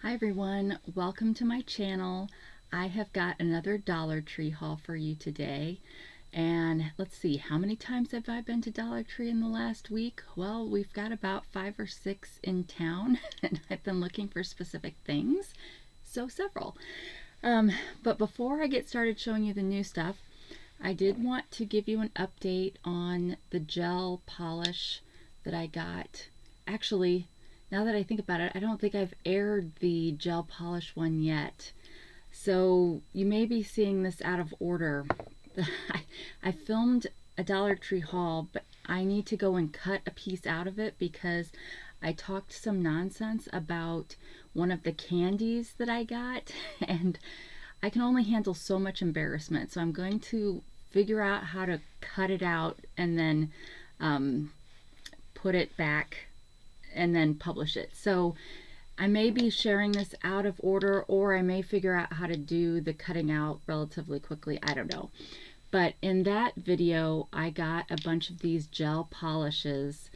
Hi everyone, welcome to my channel. I have got another Dollar Tree haul for you today. And let's see, how many times have I been to Dollar Tree in the last week? Well, we've got about 5 or 6 in town and I've been looking for specific things, so several. But before I get started showing you the new stuff, I did want to give you an update on the gel polish that I got. Actually, now that I think about it, I don't think I've aired the gel polish one yet. So you may be seeing this out of order. I filmed a Dollar Tree haul, but I need to go and cut a piece out of it because I talked some nonsense about one of the candies that I got, and I can only handle so much embarrassment. So I'm going to figure out how to cut it out and then put it back and then publish it. So I may be sharing this out of order, or I may figure out how to do the cutting out relatively quickly. I don't know. But in that video, I got a bunch of these gel polishes.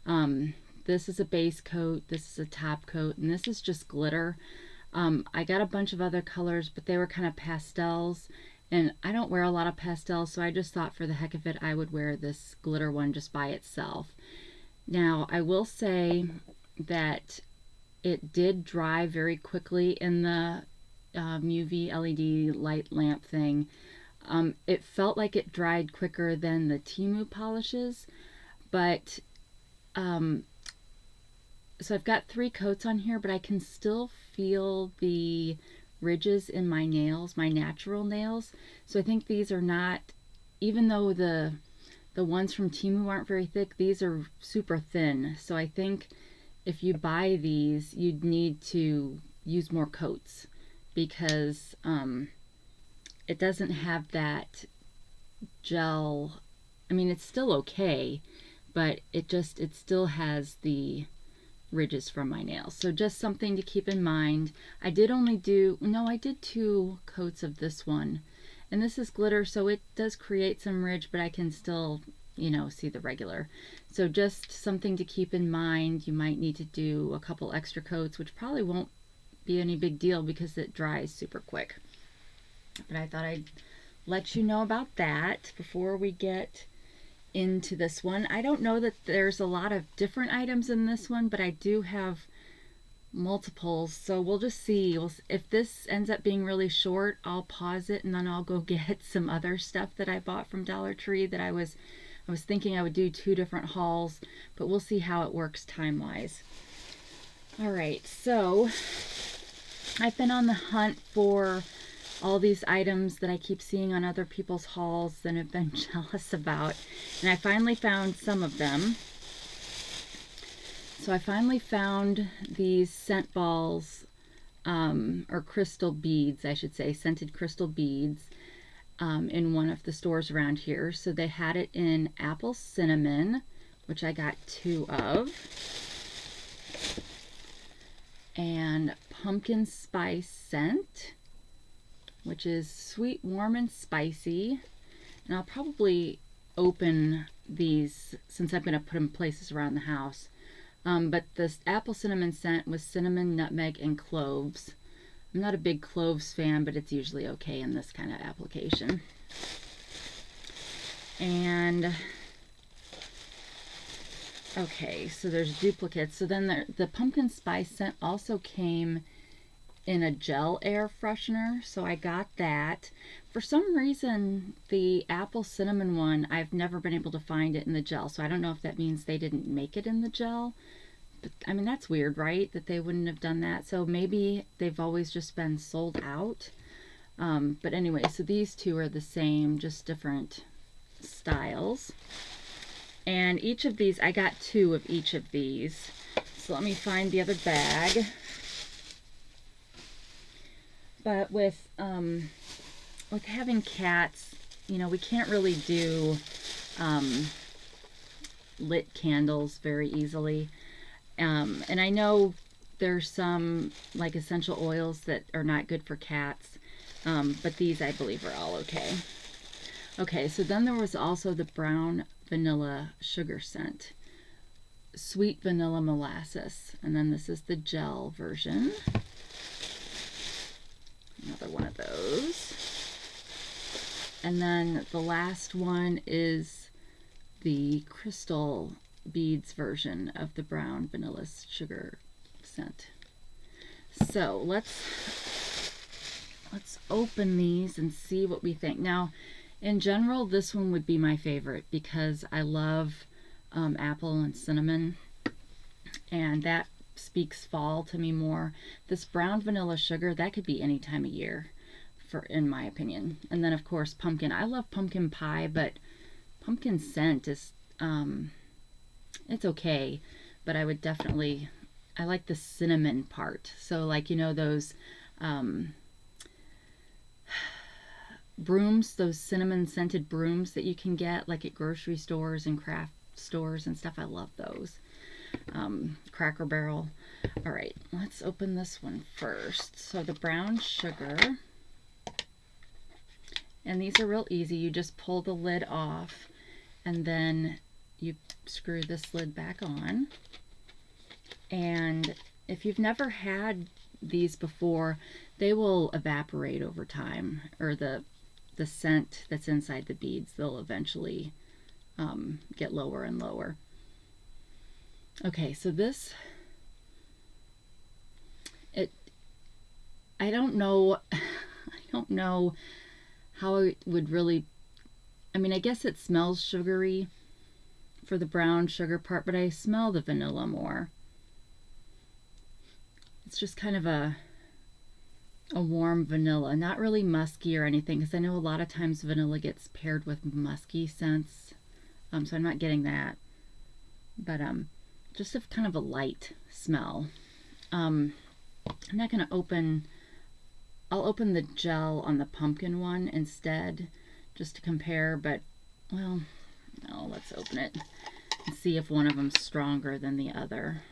This is a base coat, this is a top coat, and this is just glitter. I got a bunch of other colors, but they were kind of pastels, and I don't wear a lot of pastels, so I just thought for the heck of it I would wear this glitter one just by itself. Now, I will say that it did dry very quickly in the UV LED light lamp thing. It felt like it dried quicker than the Temu polishes, but so I've got 3 coats on here, but I can still feel the ridges in my nails, my natural nails. So I think these are not, even though the ones from Temu aren't very thick, these are super thin. So I think if you buy these, you'd need to use more coats because it doesn't have that gel. I mean, it's still okay, but it still has the ridges from my nails. So just something to keep in mind. I did 2 coats of this one. And this is glitter, so it does create some ridge, but I can still, see the regular. So just something to keep in mind. You might need to do a couple extra coats, which probably won't be any big deal because it dries super quick. But I thought I'd let you know about that before we get into this one. I don't know that there's a lot of different items in this one, but I do have multiples, so we'll just see. If this ends up being really short, I'll pause it and then I'll go get some other stuff that I bought from Dollar Tree that I was thinking I would do 2 different hauls, but we'll see how it works time-wise. All right, so I've been on the hunt for all these items that I keep seeing on other people's hauls and have been jealous about, and I finally found some of them. So I finally found these scent balls, or crystal beads, I should say, scented crystal beads, in one of the stores around here. So they had it in apple cinnamon, which I got 2 of, and pumpkin spice scent, which is sweet, warm, and spicy. And I'll probably open these since I'm going to put them places around the house. But this apple cinnamon scent was cinnamon, nutmeg, and cloves. I'm not a big cloves fan, but it's usually okay in this kind of application. And okay, so there's duplicates. So then the pumpkin spice scent also came in a gel air freshener, so I got that. For some reason, the apple cinnamon one, I've never been able to find it in the gel, so I don't know if that means they didn't make it in the gel. But I mean, that's weird, right? That they wouldn't have done that. So maybe they've always just been sold out. But anyway, so these 2 are the same, just different styles. And each of these, I got 2 of each of these. So let me find the other bag. But with having cats, we can't really do lit candles very easily. And I know there's some like essential oils that are not good for cats, but these I believe are all okay. Okay, so then there was also the brown vanilla sugar scent, sweet vanilla molasses, and then this is the gel version. another one of those. And then the last one is the crystal beads version of the brown vanilla sugar scent. So let's open these and see what we think. Now, in general, this one would be my favorite because I love apple and cinnamon, and that speaks fall to me more. This brown vanilla sugar, that could be any time of year, in my opinion. And then of course pumpkin. I love pumpkin pie, but pumpkin scent is it's okay, but I would definitely, I like the cinnamon part. So like, you know, those brooms, those cinnamon scented brooms that you can get like at grocery stores and craft stores and stuff. I love those. Cracker Barrel. All right, let's open this one first. So the brown sugar, and these are real easy. You just pull the lid off and then you screw this lid back on. And if you've never had these before, they will evaporate over time, or the scent that's inside the beads, they'll eventually get lower and lower. Okay, so this, I don't know how it would really, I mean, I guess it smells sugary for the brown sugar part, but I smell the vanilla more. It's just kind of a warm vanilla, not really musky or anything, because I know a lot of times vanilla gets paired with musky scents, so I'm not getting that, but just a kind of a light smell. I'm not going to open, I'll open the gel on the pumpkin one instead, just to compare, but, well, no, let's open it and see if one of them's stronger than the other.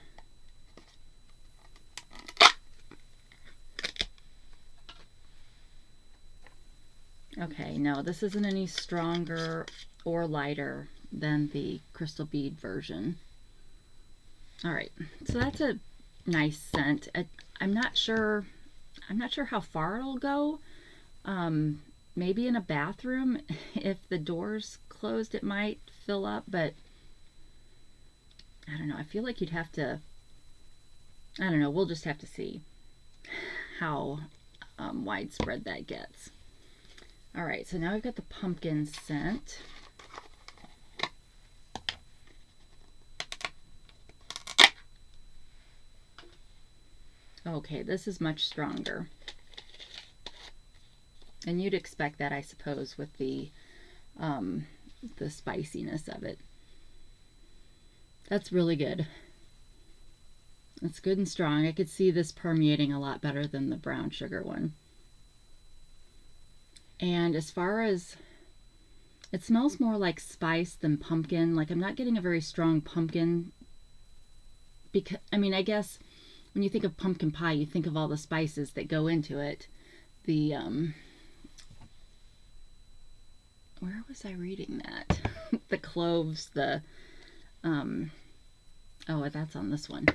Okay, no, this isn't any stronger or lighter than the crystal bead version. All right, so that's a nice scent. I'm not sure how far it'll go. Maybe in a bathroom, if the door's closed, it might fill up, but I don't know. I feel like you'd have to, I don't know, we'll just have to see how widespread that gets. All right, so now I've got the pumpkin scent. Okay, this is much stronger. And you'd expect that, I suppose, with the spiciness of it. That's really good. It's good and strong. I could see this permeating a lot better than the brown sugar one. And as far as, it smells more like spice than pumpkin. Like, I'm not getting a very strong pumpkin. Because, I mean, I guess when you think of pumpkin pie, you think of all the spices that go into it. The, where was I reading that? The cloves, the, oh, that's on this one.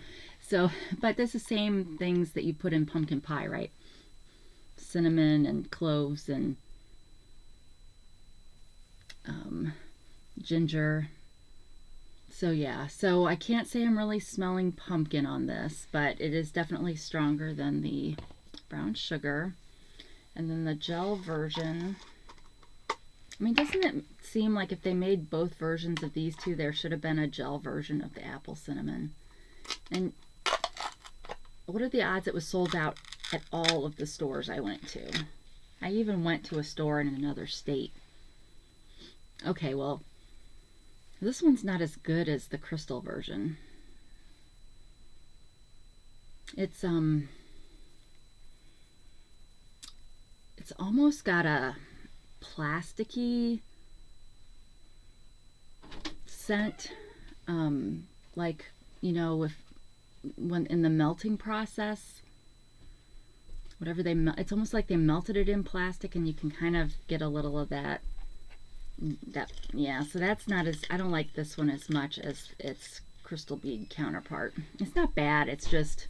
So, but that's the same things that you put in pumpkin pie, right? Cinnamon and cloves and ginger. So yeah, so I can't say I'm really smelling pumpkin on this, but it is definitely stronger than the brown sugar. And then the gel version, I mean, doesn't it seem like if they made both versions of these two, there should have been a gel version of the apple cinnamon? And what are the odds it was sold out at all of the stores I went to? I even went to a store in another state. Okay, well, this one's not as good as the crystal version. It's almost got a plasticky scent, like, you know, when in the melting process, whatever it's almost like they melted it in plastic, and you can kind of get a little of that, yeah, so that's not as, I don't like this one as much as its crystal bead counterpart. It's not bad, it's just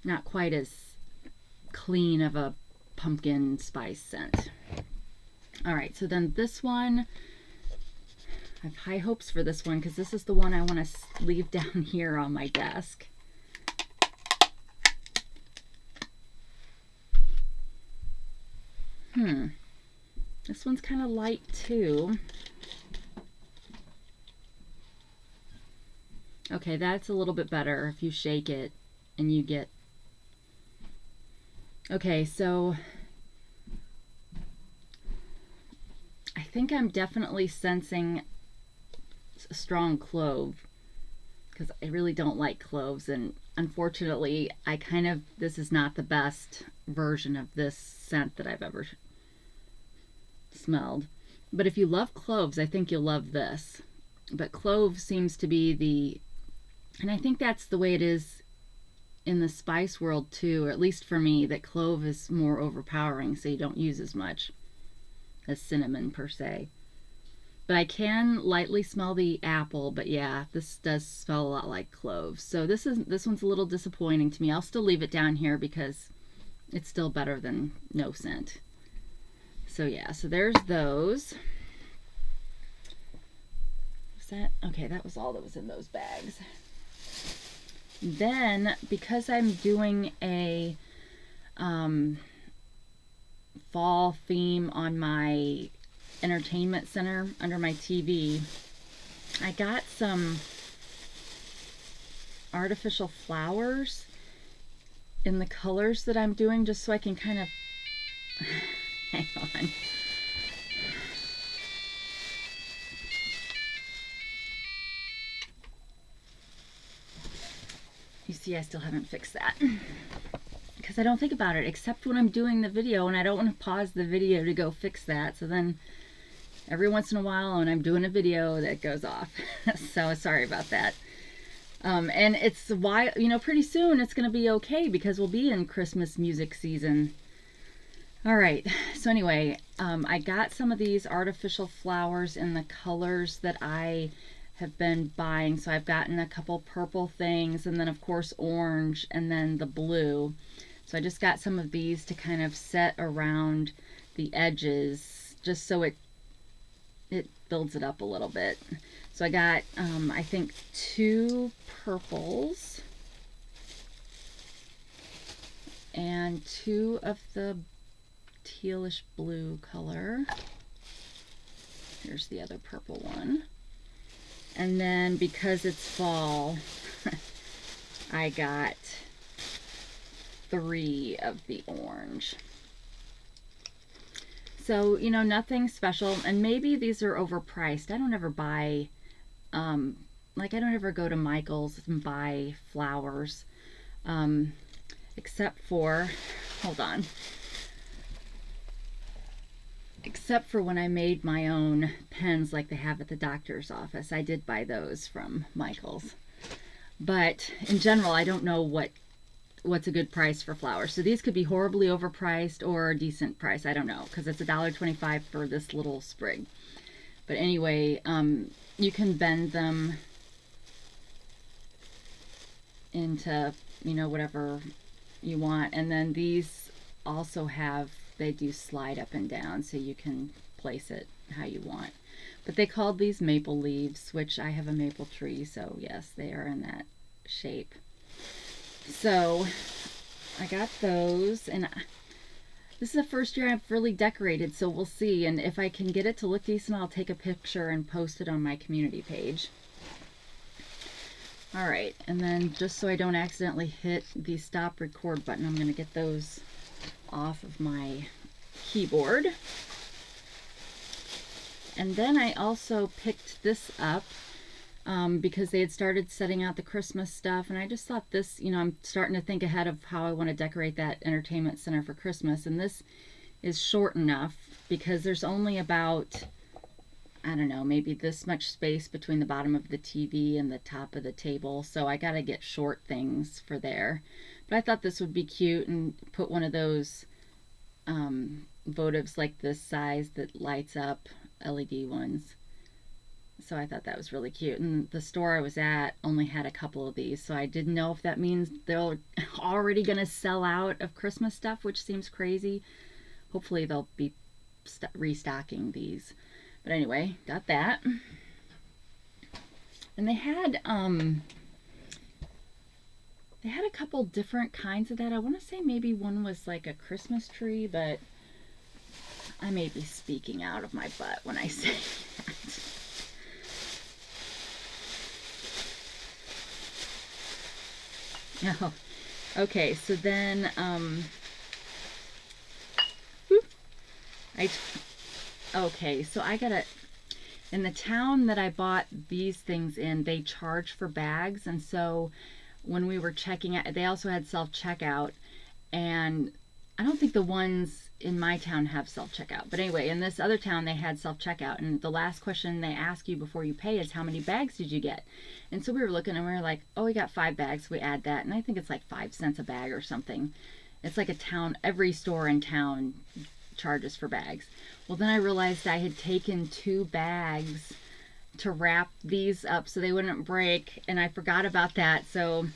not quite as clean of a pumpkin spice scent. All right, so then this one, I have high hopes for this one because this is the one I want to leave down here on my desk. This one's kind of light too. Okay, that's a little bit better if you shake it and you get... Okay, so I think I'm definitely sensing a strong clove because I really don't like cloves, and unfortunately this is not the best version of this scent that I've ever smelled. But if you love cloves, I think you'll love this. But clove seems to be and I think that's the way it is in the spice world too, or at least for me, that clove is more overpowering, so you don't use as much as cinnamon per se. But I can lightly smell the apple, but yeah, this does smell a lot like cloves. So this one's a little disappointing to me. I'll still leave it down here because it's still better than no scent. So yeah, so there's those. Was that okay? That was all that was in those bags. Then, because I'm doing a fall theme on my entertainment center under my TV, I got some artificial flowers in the colors that I'm doing, just so I can kind of hang on. You see, I still haven't fixed that because I don't think about it except when I'm doing the video, and I don't want to pause the video to go fix that. So then every once in a while when I'm doing a video, that goes off. So sorry about that. And it's why, pretty soon it's going to be okay because we'll be in Christmas music season. All right. So anyway, I got some of these artificial flowers in the colors that I have been buying. So I've gotten a couple purple things, and then of course orange, and then the blue. So I just got some of these to kind of set around the edges, just so it builds it up a little bit. So I got I think 2 purples and 2 of the tealish blue color. Here's the other purple one. And then because it's fall, I got 3 of the orange. So, nothing special. And maybe these are overpriced. I don't ever buy, I don't ever go to Michael's and buy flowers. Except for, hold on. Except for when I made my own pens like they have at the doctor's office. I did buy those from Michael's. But in general, I don't know what's a good price for flowers. So these could be horribly overpriced or a decent price. I don't know, because it's $1.25 for this little sprig. But anyway, you can bend them into, whatever you want. And then these also they do slide up and down, so you can place it how you want. But they called these maple leaves, which I have a maple tree, so yes, they are in that shape. So I got those, and this is the first year I've really decorated, so we'll see. And if I can get it to look decent, I'll take a picture and post it on my community page. All right, and then just so I don't accidentally hit the stop record button, I'm going to get those off of my keyboard. And then I also picked this up because they had started setting out the Christmas stuff, and I just thought this, I'm starting to think ahead of how I want to decorate that entertainment center for Christmas. And this is short enough because there's only about, I don't know, maybe this much space between the bottom of the TV and the top of the table. So I got to get short things for there. But I thought this would be cute, and put one of those votives like this size that lights up, LED ones. So I thought that was really cute. And the store I was at only had a couple of these. So I didn't know if that means they're already going to sell out of Christmas stuff, which seems crazy. Hopefully they'll be restocking these. But anyway, got that. And they had a couple different kinds of that. I want to say maybe one was like a Christmas tree, but I may be speaking out of my butt when I say that. Oh, okay, so then okay, so I gotta, in the town that I bought these things in, they charge for bags, and so when we were checking out, they also had self-checkout, and I don't think the ones in my town have self-checkout, but anyway, in this other town they had self-checkout, and the last question they ask you before you pay is how many bags did you get? And so we were looking and we were like, oh, we got 5 bags. We add that, and I think it's like 5 cents a bag or something. It's like a town, every store in town charges for bags. Well, then I realized I had taken 2 bags to wrap these up so they wouldn't break, and I forgot about that, so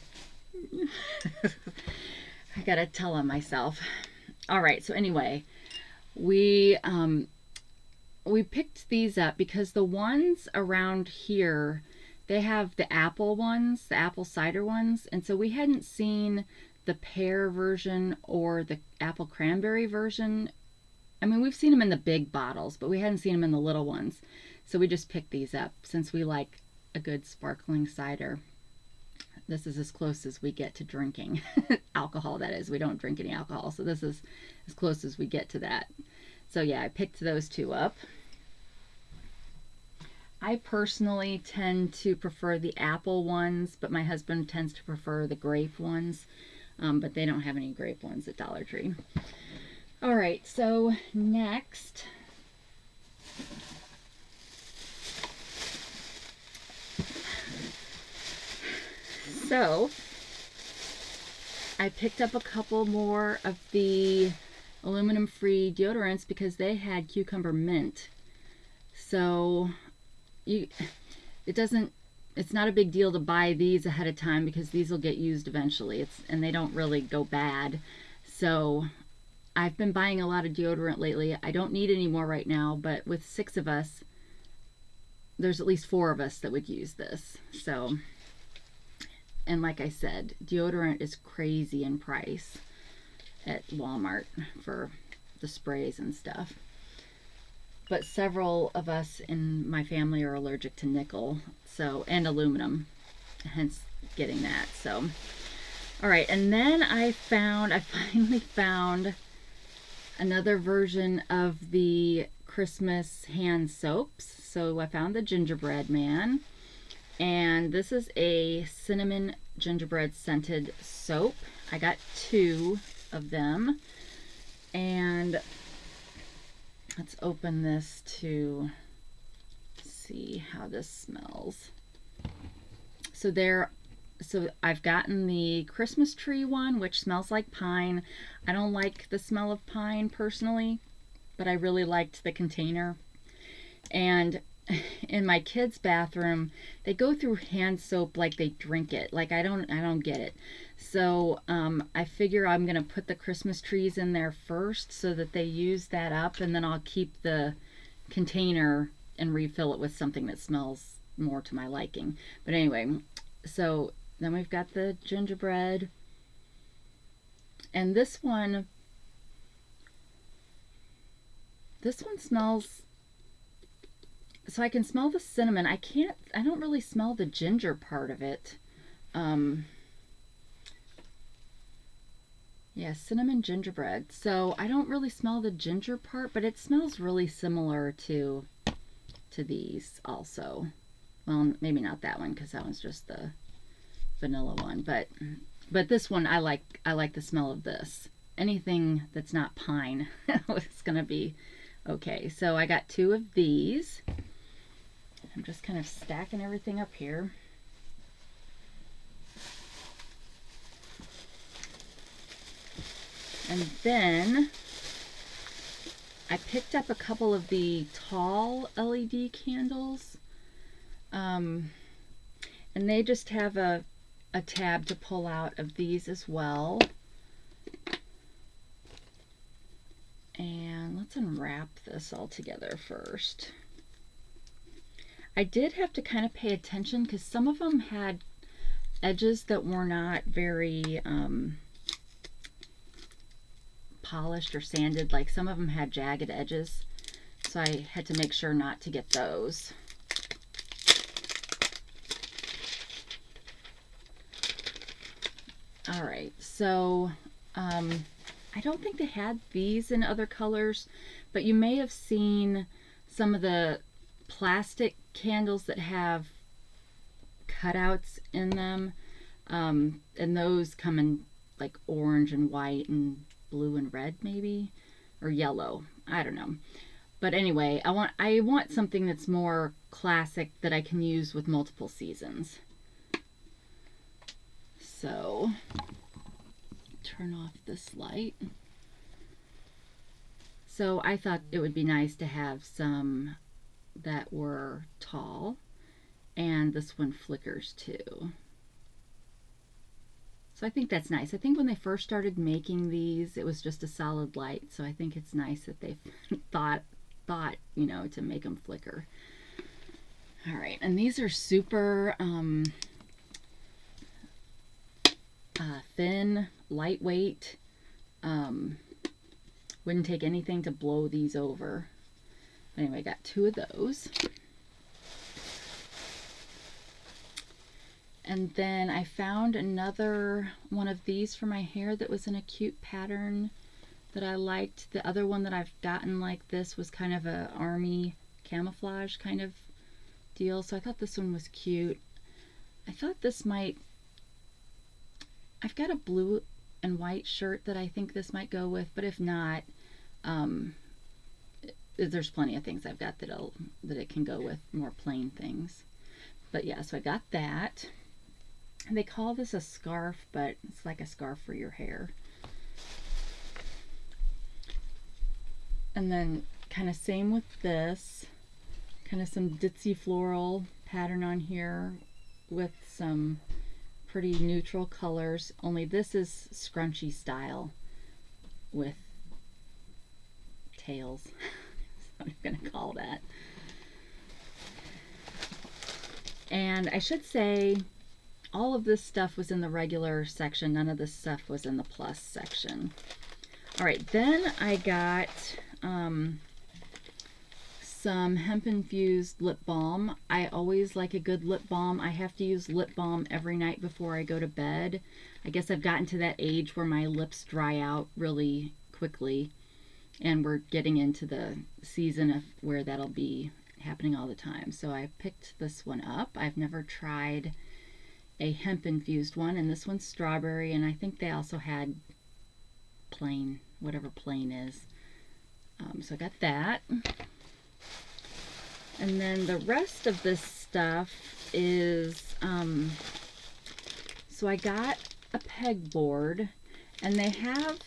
I gotta tell on myself. All right, so anyway, we picked these up because the ones around here, they have the apple ones, the apple cider ones, and so we hadn't seen the pear version or the apple cranberry version. I mean, we've seen them in the big bottles, but we hadn't seen them in the little ones. So we just picked these up since we like a good sparkling cider. This is as close as we get to drinking alcohol, that is. We don't drink any alcohol, so this is as close as we get to that. So yeah, I picked those 2 up. I personally tend to prefer the apple ones, but my husband tends to prefer the grape ones. But they don't have any grape ones at Dollar Tree. All right, so next, so I picked up a couple more of the aluminum-free deodorants because they had cucumber mint. So it's not a big deal to buy these ahead of time because these will get used eventually. And they don't really go bad. So I've been buying a lot of deodorant lately. I don't need any more right now, but with 6 of us, there's at least 4 of us that would use this. So, and like I said, deodorant is crazy in price at Walmart for the sprays and stuff. But several of us in my family are allergic to nickel, so, and aluminum, hence getting that. So, all right, and then I finally found another version of the Christmas hand soaps. So I found the gingerbread man, and this is a cinnamon gingerbread scented soap. I got 2 of them, and let's open this to see how this smells. So I've gotten the Christmas tree one, which smells like pine. I don't like the smell of pine personally, but I really liked the container. And in my kids' bathroom, they go through hand soap like they drink it. Like I don't get it. So I figure I'm gonna put the Christmas trees in there first so that they use that up, and then I'll keep the container and refill it with something that smells more to my liking. But anyway, so then we've got the gingerbread, and this one smells, so I can smell the cinnamon. I don't really smell the ginger part of it. Yeah, cinnamon gingerbread. So I don't really smell the ginger part, but it smells really similar to these also. Well, maybe not that one because that one's just the vanilla one, but this one I like the smell of this. Anything that's not pine is gonna be okay. So I got 2 of these. I'm just kind of stacking everything up here. And then I picked up a couple of the tall LED candles. and they just have a tab to pull out of these as well. And let's unwrap this all together first. I did have to kind of pay attention because some of them had edges that were not very polished or sanded. Like some of them had jagged edges, so I had to make sure not to get those. All right, so I don't think they had these in other colors, but you may have seen some of the plastic candles that have cutouts in them, and those come in like orange and white and blue and red maybe, or yellow, I don't know. But anyway, I want something that's more classic that I can use with multiple seasons. So turn off this light. So I thought it would be nice to have some that were tall, and this one flickers too. So I think that's nice. I think when they first started making these, it was just a solid light. So I think it's nice that they thought, you know, to make them flicker. All right, and these are super thin, lightweight. Wouldn't take anything to blow these over. Anyway, I got 2 of those. And then I found another one of these for my hair that was in a cute pattern that I liked. The other one that I've gotten like this was kind of a army camouflage kind of deal. So I thought this one was cute. I thought this might, I've got a blue and white shirt that I think this might go with, but if not, there's plenty of things I've got that it can go with, more plain things. But yeah, so I got that. And they call this a scarf, but it's like a scarf for your hair. And then kind of same with this, kind of some ditzy floral pattern on here with some pretty neutral colors, only this is scrunchy style with tails. That's what I'm gonna call that. And I should say all of this stuff was in the regular section, none of this stuff was in the plus section. All right, then I got some hemp infused lip balm. I always like a good lip balm. I have to use lip balm every night before I go to bed. I guess I've gotten to that age where my lips dry out really quickly, and we're getting into the season of where that'll be happening all the time. So I picked this one up. I've never tried a hemp infused one, and this one's strawberry, and I think they also had plain, whatever plain is. So I got that. And then the rest of this stuff is, so I got a pegboard, and they have,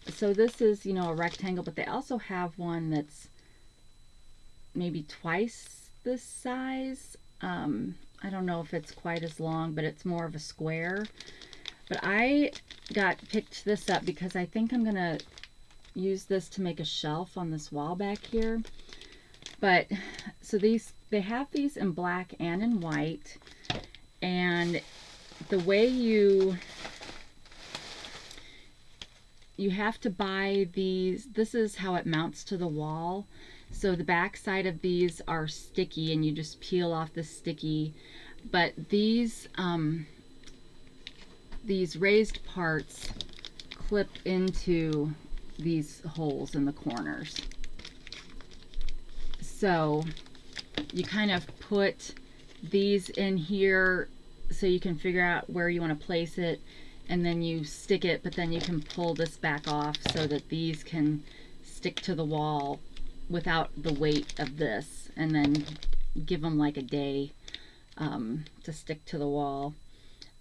so this is, you know, a rectangle, but they also have one that's maybe twice this size. I don't know if it's quite as long, but it's more of a square. But I picked this up because I think I'm gonna use this to make a shelf on this wall back here. But so they have these in black and in white, and the way you have to buy these, this is how it mounts to the wall. So the back side of these are sticky, and you just peel off the sticky. But these raised parts clip into these holes in the corners. So you kind of put these in here so you can figure out where you want to place it, and then you stick it, but then you can pull this back off so that these can stick to the wall without the weight of this, and then give them like a day to stick to the wall.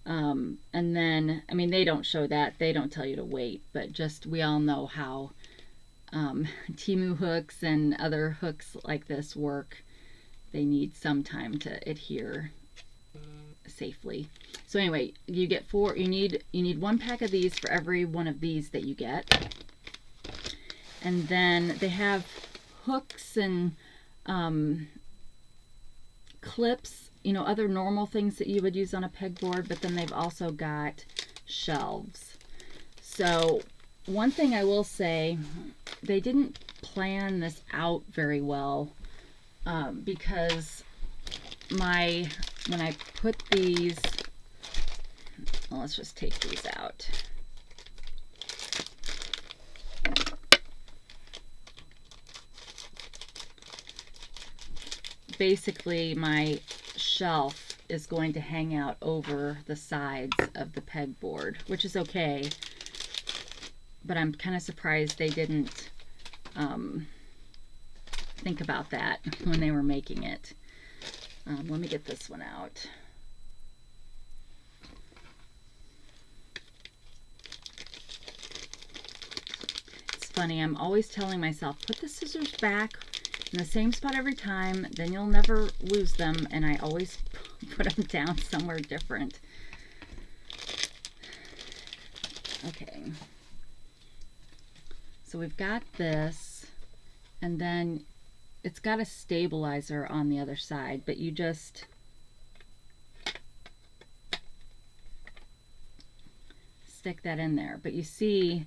And then, I mean, they don't show that, they don't tell you to wait, but just, we all know how Temu hooks and other hooks like this work. they need some time to adhere safely. So anyway, you get four. You need 1 pack of these for every one of these that you get. And then they have hooks and clips, you know, other normal things that you would use on a pegboard, but then they've also got shelves. So one thing I will say, they didn't plan this out very well, because when I put these, well, let's just take these out. Basically, my shelf is going to hang out over the sides of the pegboard, which is okay, but I'm kind of surprised they didn't think about that when they were making it. Let me get this one out. It's funny, I'm always telling myself, put the scissors back in the same spot every time, then you'll never lose them, and I always put them down somewhere different. Okay, so we've got this, and then it's got a stabilizer on the other side, but you just stick that in there. But you see,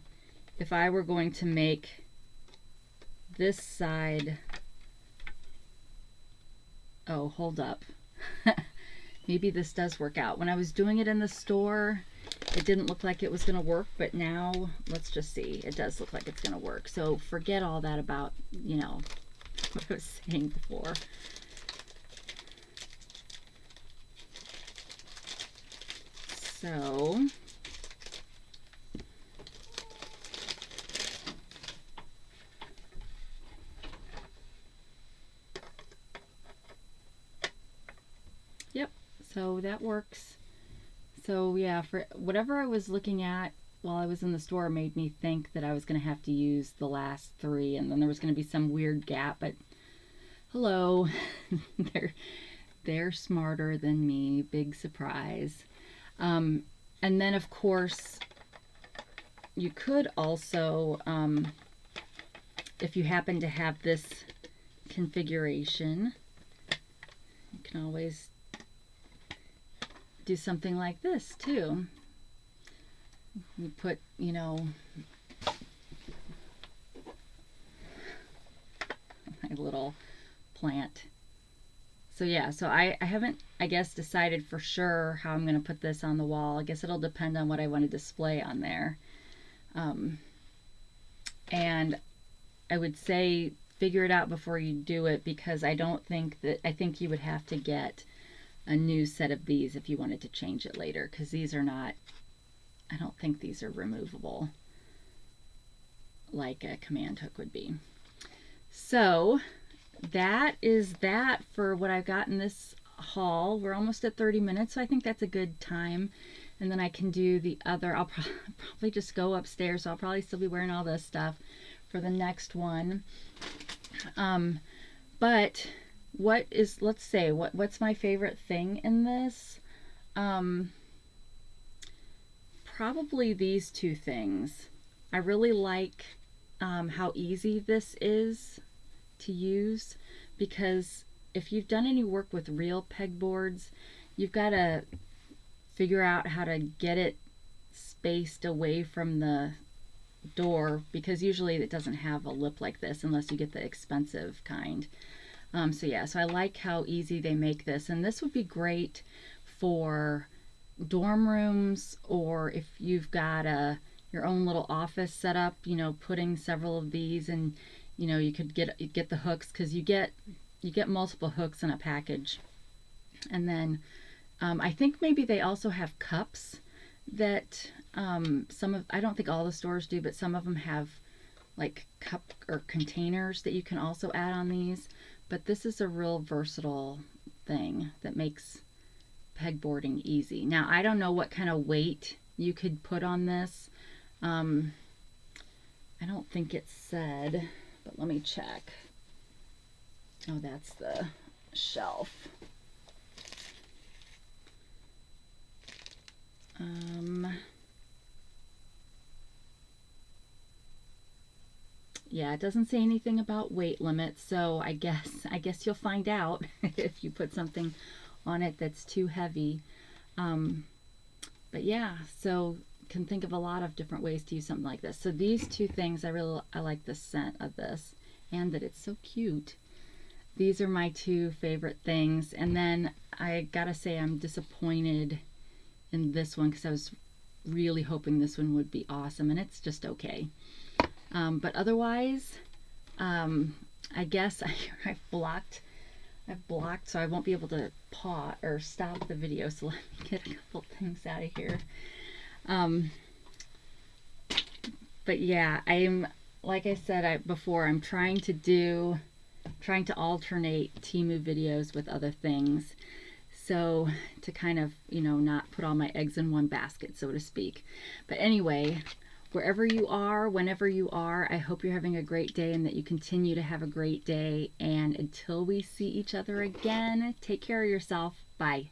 if I were going to make this side, oh, hold up. Maybe this does work out. When I was doing it in the store, it didn't look like it was going to work, but now let's just see. It does look like it's going to work. So forget all that about, you know, what I was saying before. So yep, so that works. So yeah, for whatever I was looking at while I was in the store made me think that I was going to have to use the last 3, and then there was going to be some weird gap, but hello, they're smarter than me, big surprise. And then of course you could also, if you happen to have this configuration, you can always do something like this too. You put, you know, my little plant. So yeah, so I haven't, I guess, decided for sure how I'm going to put this on the wall. I guess it'll depend on what I want to display on there. And I would say figure it out before you do it, because I think you would have to get a new set of these if you wanted to change it later, because these are not, I don't think these are removable like a command hook would be. So that is that for what I've got in this haul. We're almost at 30 minutes, so I think that's a good time. And then I can do the other, I'll probably just go upstairs, so I'll probably still be wearing all this stuff for the next one. But what is, let's say, what's my favorite thing in this? Probably these 2 things. I really like how easy this is to use, because if you've done any work with real pegboards, you've got to figure out how to get it spaced away from the door, because usually it doesn't have a lip like this unless you get the expensive kind. So yeah, so I like how easy they make this, and this would be great for dorm rooms, or if you've got your own little office set up, you know, putting several of these, and you know, you could get the hooks, because you get multiple hooks in a package. And then I think maybe they also have cups that I don't think all the stores do, but some of them have like cup or containers that you can also add on these. But this is a real versatile thing that makes pegboarding easy. Now, I don't know what kind of weight you could put on this. I don't think it said, but let me check. Oh, that's the shelf. Yeah, it doesn't say anything about weight limits, so I guess you'll find out if you put something on it that's too heavy. But yeah, so can think of a lot of different ways to use something like this. So these two things, I like the scent of this and that it's so cute. These are my two favorite things. And then I gotta say I'm disappointed in this one because I was really hoping this one would be awesome, and it's just okay. But otherwise, I guess I've blocked so I won't be able to pause or stop the video. So let me get a couple things out of here. But yeah, like I said before, I'm trying to alternate Temu videos with other things. So to kind of, not put all my eggs in one basket, so to speak. But anyway, wherever you are, whenever you are, I hope you're having a great day and that you continue to have a great day. And until we see each other again, take care of yourself. Bye.